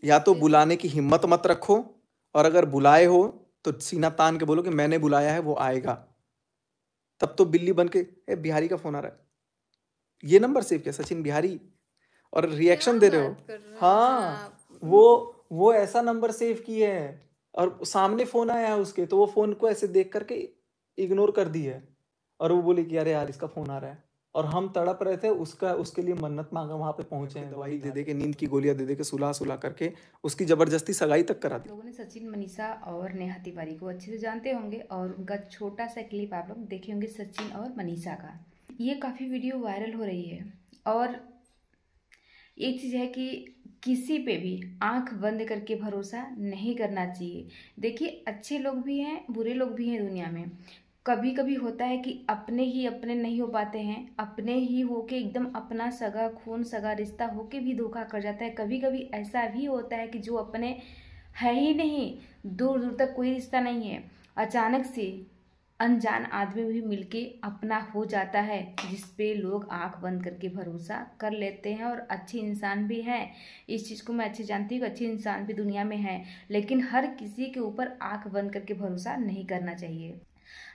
या तो बुलाने की हिम्मत मत रखो, और अगर बुलाए हो तो सीना तान के बोलो कि मैंने बुलाया है, वो आएगा। तब तो बिल्ली बन के, ए बिहारी का फोन आ रहा है, ये नंबर सेव किया सचिन बिहारी, और क्या रिएक्शन दे रहे हो। बात कर रहे हैं हाँ, आप? वो ऐसा नंबर सेव किए है, और सामने फोन आया है उसके, तो वो फोन को ऐसे देख करके इग्नोर कर दी है, और वो बोली कि अरे यार इसका फोन आ रहा है, और हम तड़प रहे थे, उसके लिए मन्नत मांगा, वहां पे पहुंचे हैं, दवाई दे दे के, नींद की गोलियां दे दे के, सुला सुला करके उसकी जबरदस्ती सगाई तक करा दी। लोगों ने सचिन, मनीषा और नेहा तिवारी को अच्छे से जानते होंगे और उनका छोटा सा क्लिप आप लोग देखे होंगे सचिन और मनीषा का। ये काफ़ी वीडियो वायरल हो रही है, और एक चीज़ है कि किसी पे भी आंख बंद करके भरोसा नहीं करना चाहिए। देखिए, अच्छे लोग भी हैं, बुरे लोग भी हैं दुनिया में। कभी कभी होता है कि अपने ही अपने नहीं हो पाते हैं, अपने ही होके एकदम अपना सगा खून सगा रिश्ता होके भी धोखा कर जाता है। कभी कभी ऐसा भी होता है कि जो अपने है ही नहीं, दूर दूर तक कोई रिश्ता नहीं है, अचानक से अनजान आदमी भी मिलके अपना हो जाता है, जिस पे लोग आंख बंद करके भरोसा कर लेते हैं। और अच्छे इंसान भी हैं, इस चीज़ को मैं अच्छे जानती हूँ, अच्छे इंसान भी दुनिया में हैं, लेकिन हर किसी के ऊपर आंख बंद करके भरोसा नहीं करना चाहिए।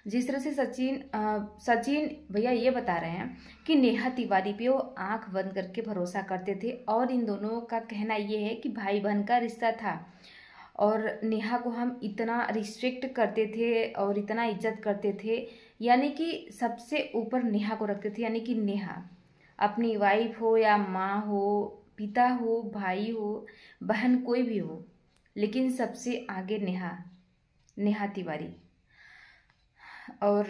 जिस तरह से सचिन भैया ये बता रहे हैं कि नेहा तिवारी पे वो आंख बंद करके भरोसा करते थे, और इन दोनों का कहना ये है कि भाई बहन का रिश्ता था, और नेहा को हम इतना रिस्पेक्ट करते थे और इतना इज्जत करते थे, यानी कि सबसे ऊपर नेहा को रखते थे। यानी कि नेहा अपनी वाइफ हो या माँ हो, पिता हो, भाई हो, बहन, कोई भी हो, लेकिन सबसे आगे नेहा तिवारी। और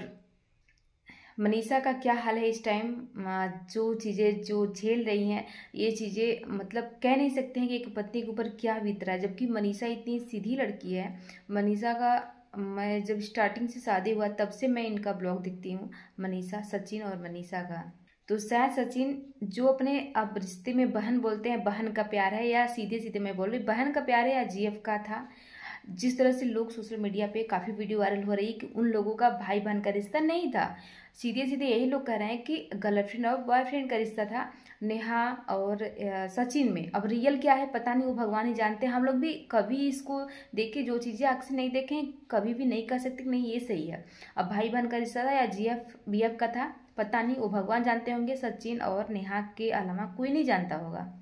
मनीषा का क्या हाल है इस टाइम, जो चीज़ें जो झेल रही हैं, ये चीज़ें मतलब कह नहीं सकते हैं कि एक पत्नी के ऊपर क्या बीत रहा है, जबकि मनीषा इतनी सीधी लड़की है। मनीषा का मैं जब स्टार्टिंग से शादी हुआ तब से मैं इनका ब्लॉग देखती हूँ, मनीषा, सचिन और मनीषा का। तो शायद सचिन जो अपने अब रिश्ते में बहन बोलते हैं, बहन का प्यार है, या सीधे सीधे मैं बोल रही बहन का प्यार है, या जीएफ का था। जिस तरह से लोग सोशल मीडिया पे काफ़ी वीडियो वायरल हो रही है कि उन लोगों का भाई बहन का रिश्ता नहीं था, सीधे सीधे यही लोग कह रहे हैं कि गर्लफ्रेंड और बॉयफ्रेंड का रिश्ता था नेहा और सचिन में। अब रियल क्या है पता नहीं, वो भगवान ही जानते हैं। हम लोग भी कभी इसको देखे, जो चीज़ें अक्सर नहीं देखें, कभी भी नहीं कह सकते कि नहीं ये सही है। अब भाई बहन का रिश्ता था या जीएफ बीएफ का था, पता नहीं, वो भगवान जानते होंगे। सचिन और नेहा के अलावा कोई नहीं जानता होगा।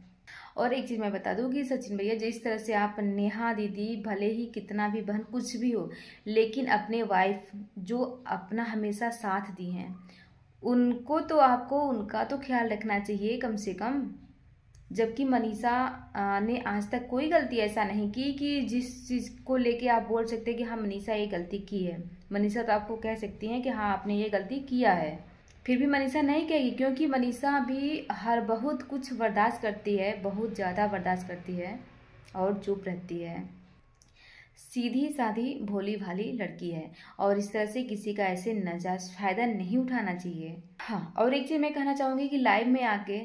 और एक चीज़ मैं बता दूं कि सचिन भैया, जिस तरह से आप नेहा दीदी भले ही कितना भी बहन कुछ भी हो, लेकिन अपने वाइफ जो अपना हमेशा साथ दी हैं, उनको तो आपको उनका तो ख्याल रखना चाहिए कम से कम। जबकि मनीषा ने आज तक कोई गलती ऐसा नहीं की कि जिस चीज़ को लेके आप बोल सकते हैं कि हाँ मनीषा ये गलती की है। मनीषा तो आपको कह सकती हैं कि हाँ आपने ये गलती किया है, फिर भी मनीषा नहीं कहेगी, क्योंकि मनीषा भी हर बहुत कुछ बर्दाश्त करती है, बहुत ज़्यादा बर्दाश्त करती है और चुप रहती है। सीधी साधी भोली भाली लड़की है, और इस तरह से किसी का ऐसे नाजायज फायदा नहीं उठाना चाहिए। हाँ, और एक चीज़ मैं कहना चाहूँगी कि लाइव में आके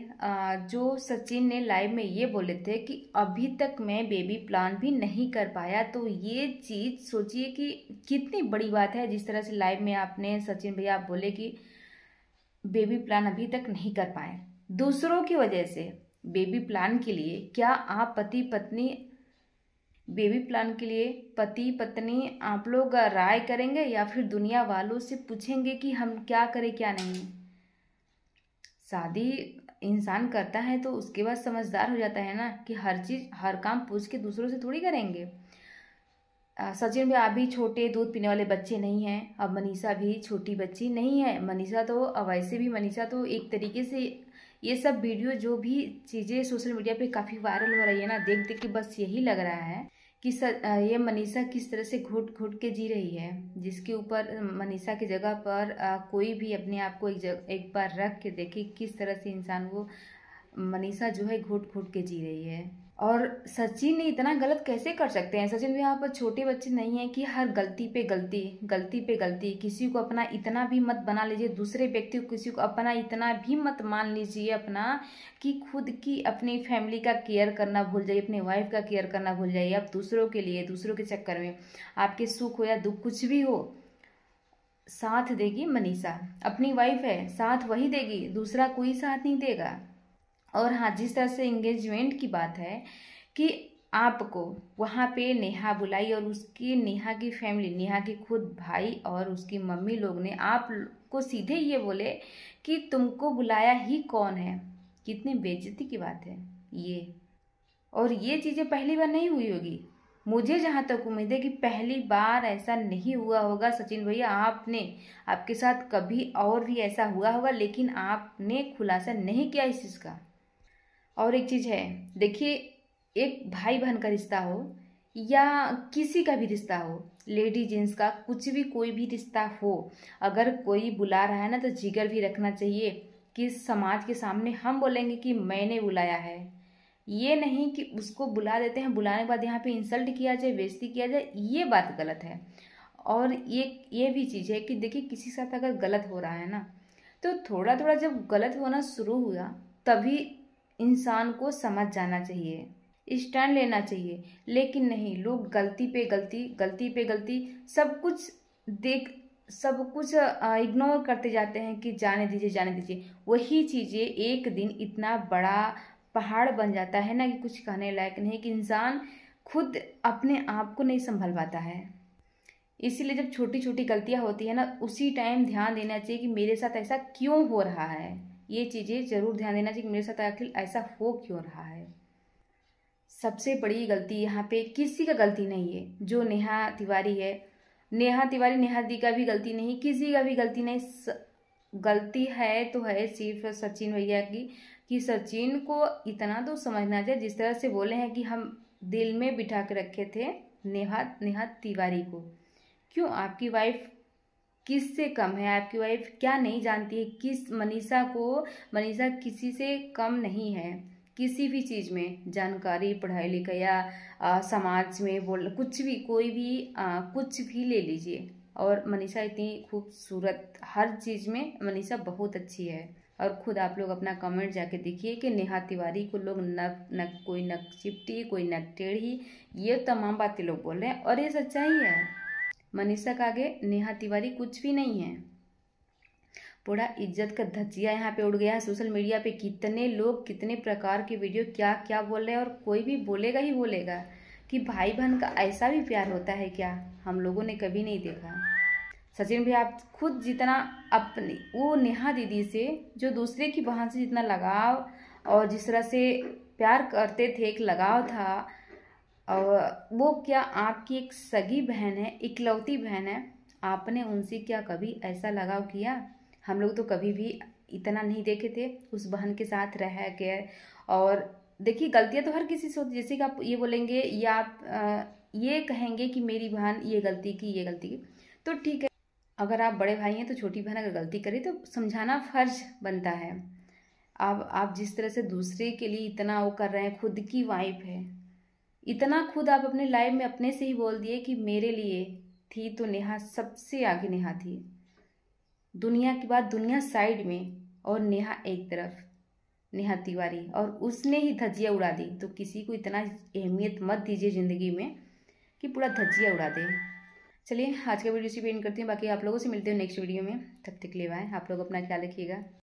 जो सचिन ने लाइव में ये बोले थे कि अभी तक मैं बेबी प्लान भी नहीं कर पाया, तो ये चीज़ सोचिए कि कितनी बड़ी बात है। जिस तरह से लाइव में आपने सचिन भैया आप बोले कि बेबी प्लान अभी तक नहीं कर पाए दूसरों की वजह से। बेबी प्लान के लिए क्या आप पति पत्नी, बेबी प्लान के लिए पति पत्नी आप लोग राय करेंगे, या फिर दुनिया वालों से पूछेंगे कि हम क्या करें क्या नहीं? शादी इंसान करता है तो उसके बाद समझदार हो जाता है ना, कि हर चीज़ हर काम पूछ के दूसरों से थोड़ी करेंगे। सचिन भी अभी छोटे दूध पीने वाले बच्चे नहीं हैं, अब मनीषा भी छोटी बच्ची नहीं है। मनीषा तो वैसे भी मनीषा तो एक तरीके से ये सब वीडियो जो भी चीज़ें सोशल मीडिया पे काफ़ी वायरल हो रही है ना, देख देख के बस यही लग रहा है कि ये मनीषा किस तरह से घुट घुट के जी रही है, जिसके ऊपर मनीषा की जगह पर कोई भी अपने आप को एक बार रख के देखे किस तरह से इंसान वो मनीषा जो है घुट घुट के जी रही है। और सचिन ने इतना गलत कैसे कर सकते हैं? सचिन भी यहाँ पर छोटे बच्चे नहीं है कि हर गलती पे गलती, गलती पे गलती। किसी को अपना इतना भी मत बना लीजिए, दूसरे व्यक्ति को किसी को अपना इतना भी मत मान लीजिए अपना, कि खुद की अपनी फैमिली का केयर करना भूल जाइए, अपने वाइफ का केयर करना भूल जाइए। आप दूसरों के लिए, दूसरों के चक्कर में आपके सुख हो या दुख कुछ भी हो, साथ देगी मनीषा। अपनी वाइफ है, साथ वही देगी, दूसरा कोई साथ नहीं देगा। और हाँ, जिस तरह से एंगेजमेंट की बात है कि आपको वहाँ पे नेहा बुलाई और उसकी नेहा की फैमिली, नेहा की खुद भाई और उसकी मम्मी लोग ने आप को सीधे ये बोले कि तुमको बुलाया ही कौन है। कितनी बेइज्जती की बात है ये। और ये चीज़ें पहली बार नहीं हुई होगी, मुझे जहाँ तक उम्मीद है कि पहली बार ऐसा नहीं हुआ होगा। सचिन भैया आपके साथ कभी और भी ऐसा हुआ होगा, लेकिन आपने खुलासा नहीं किया इस चीज़ का। और एक चीज़ है, देखिए, एक भाई बहन का रिश्ता हो या किसी का भी रिश्ता हो, लेडी जेंट्स का कुछ भी कोई भी रिश्ता हो, अगर कोई बुला रहा है ना तो जिगर भी रखना चाहिए कि समाज के सामने हम बोलेंगे कि मैंने बुलाया है। ये नहीं कि उसको बुला देते हैं, बुलाने के बाद यहाँ पे इंसल्ट किया जाए, बेइज्जती किया जाए, ये बात गलत है। और ये भी चीज़ है कि देखिए, किसी के साथ अगर गलत हो रहा है ना तो थोड़ा थोड़ा जब गलत होना शुरू हुआ तभी इंसान को समझ जाना चाहिए, स्टैंड लेना चाहिए। लेकिन नहीं, लोग गलती पे गलती, गलती पे गलती, सब कुछ इग्नोर करते जाते हैं कि जाने दीजिए जाने दीजिए। वही चीज़ें एक दिन इतना बड़ा पहाड़ बन जाता है ना कि कुछ कहने लायक नहीं, कि इंसान खुद अपने आप को नहीं संभल पाता है। इसीलिए जब छोटी छोटी गलतियां होती है ना, उसी टाइम ध्यान देना चाहिए कि मेरे साथ ऐसा क्यों हो रहा है। ये चीज़ें जरूर ध्यान देना चाहिए कि मेरे साथ आखिर ऐसा हो क्यों रहा है। सबसे बड़ी गलती यहाँ पे किसी का गलती नहीं है, जो नेहा तिवारी है, नेहा तिवारी, नेहा दी का भी गलती नहीं, किसी का भी गलती नहीं। गलती है तो है सिर्फ सचिन भैया की, कि सचिन को इतना तो समझना चाहिए, जिस तरह से बोले हैं कि हम दिल में बिठा के रखे थे नेहा तिवारी को। क्यों? आपकी वाइफ किससे कम है? आपकी वाइफ क्या नहीं जानती है? मनीषा किसी से कम नहीं है, किसी भी चीज़ में, जानकारी, पढ़ाई लिखाई या समाज में बोल, कुछ भी, कोई भी कुछ भी ले लीजिए। और मनीषा इतनी खूबसूरत, हर चीज़ में मनीषा बहुत अच्छी है। और खुद आप लोग अपना कमेंट जाके देखिए कि नेहा तिवारी को लोग कोई नक चिपटी, कोई नक टेढ़ी, ये तमाम बातें लोग बोल रहे हैं, और ये सच्चाई है। मनीषा का आगे नेहा तिवारी कुछ भी नहीं है। पूरा इज्जत का धज्जिया यहाँ पे उड़ गया है। सोशल मीडिया पे कितने लोग कितने प्रकार के वीडियो क्या क्या बोल रहे हैं, और कोई भी बोलेगा ही बोलेगा कि भाई बहन का ऐसा भी प्यार होता है क्या? हम लोगों ने कभी नहीं देखा। सचिन भैया, आप खुद जितना अपनी वो नेहा दीदी से, जो दूसरे की बहन से जितना लगाव और जिस तरह से प्यार करते थे, एक लगाव था, और वो क्या आपकी एक सगी बहन है, इकलौती बहन है, आपने उनसे क्या कभी ऐसा लगाव किया? हम लोग तो कभी भी इतना नहीं देखे थे उस बहन के साथ रह के। और देखिए, गलतियां तो हर किसी से होती है। जैसे कि आप ये बोलेंगे या आप ये कहेंगे कि मेरी बहन ये गलती की, तो ठीक है। अगर आप बड़े भाई हैं तो छोटी बहन अगर गलती करे तो समझाना फर्ज बनता है। आप जिस तरह से दूसरे के लिए इतना वो कर रहे हैं, खुद की वाइफ है, इतना खुद आप अपने लाइफ में अपने से ही बोल दिए कि मेरे लिए थी तो नेहा सबसे आगे, नेहा थी दुनिया की बात, दुनिया साइड में, और नेहा एक तरफ, नेहा तिवारी, और उसने ही धज्जियाँ उड़ा दी। तो किसी को इतना अहमियत मत दीजिए ज़िंदगी में कि पूरा धज्जियाँ उड़ा दे। चलिए, आज का वीडियो इसी पे एंड करती हूँ। बाकी आप लोगों से मिलते हैं नेक्स्ट वीडियो में। तब तक के लिए बाय। आप लोग अपना ख्याल रखिएगा।